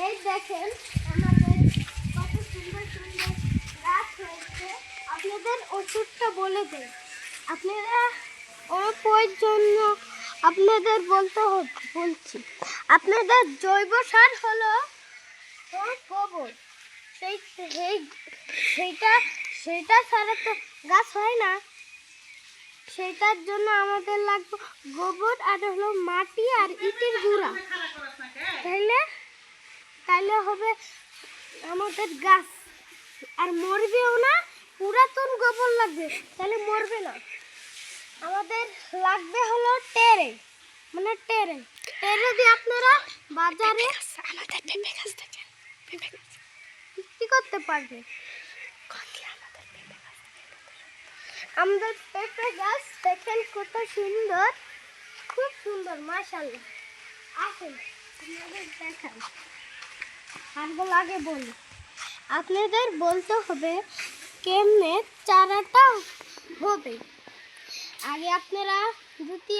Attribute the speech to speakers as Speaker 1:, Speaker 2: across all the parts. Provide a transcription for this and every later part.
Speaker 1: এই দেখেন আমাদের কত সুন্দর সুন্দর গাছ হয়েছে। আপনাদের ওষুধটা বলে দেন, আপনারা ওর জন্য আপনাদের বলছি আপনাদের জৈব সার হলো গোবর। সেইটা ছাড়া তো গাছ হয় না। সেটার জন্য আমাদের লাগবে গোবর আর হলো মাটি আর ইটের গুঁড়া। তাইলে হবে আমাদের গাছ, আর মরবেও না। পুরাতন গোবর লাগবে, তাহলে মরবে না। আমাদের লাগবে হলো টেরে দিয়ে আপনারা বাজারে বিক্রি করতে পারবে। আমাদের পেঁপে গাছ দেখেন কত সুন্দর, খুব সুন্দর, মাশাআল্লাহ। আসুন আপনাদের দেখান। আরগুলো আগে বলি, আপনাদের বলতে হবে কেমনে চারাটা হবে। আগে আপনারা যদি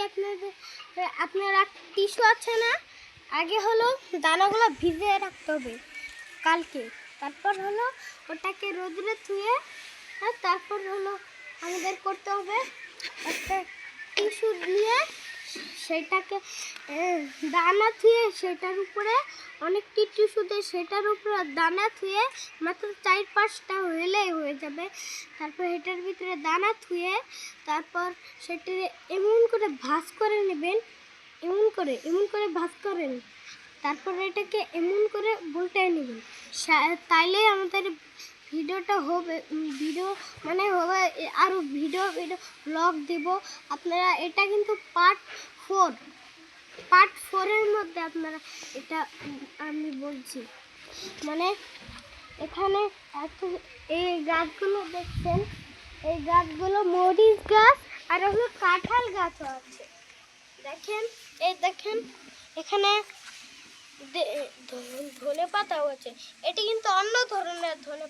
Speaker 1: আপনারা টিস্যু আছে না, আগে হলো দানাগুলো ভিজিয়ে রাখতে হবে কালকে। তারপর হলো ওটাকে রোদে ধুয়ে, তারপর হলো আমাদের করতে হবে একটা টিস্যু দিয়ে সেটাকে দানা ধুয়ে সেটার উপরে অনেকটি টিস্যু দিয়ে সেটার উপরে দানা ধুয়ে মাত্র 4-5টা হলেই হয়ে যাবে। তারপর এটার ভিতরে দানা ধুয়ে তারপর সেটা এমন করে ভাঁজ করে নেবেন, এমন করে ভাঁজ করেন। তারপর এটাকে এমন করে উল্টায় নেবেন। তাইলে আমাদের ভিডিওটা হবে, হবে আরও ভিডিও ব্লগ দেব আপনারা। এটা কিন্তু পার্ট 4-এর মধ্যে আপনারা এটা আমি বলছি। এখানে এই গাছগুলো দেখছেন, এই গাছগুলো মরিচ গাছ আর হলো কাঁঠাল গাছও আছে। দেখেন এখানে ধনে পাতাও আছে। এটি কিন্তু অন্য ধরনের ধনে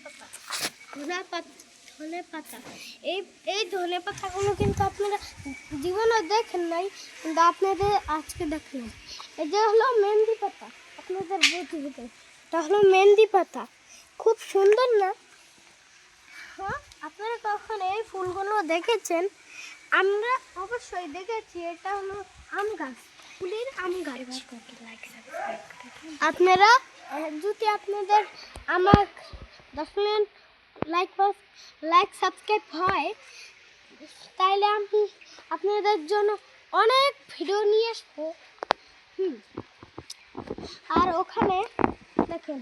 Speaker 1: পাতা। এই ধনে পাতাগুলো কিন্তু আপনারা জীবনে দেখেন নাই, কিন্তু আপনাদের আজকে দেখলাম। এই যে হলো মেহেন্দি পাতা, আপনাদের বুঝবে এটা হলো মেহেন্দি পাতা। খুব সুন্দর না? হ্যাঁ, আপনারা কখন এই ফুলগুলো দেখেছেন? আমরা অবশ্যই দেখেছি। এটা হলো আম গাছ, ফুলের আম গাছ। আপনারা যদি আপনাদের আমার 10 মিনিট লাইক সাবস্ক্রাইব হয়, তাইলে আমি আপনাদের জন্য অনেক ভিডিও নিয়ে আসবো। আর ওখানে দেখেন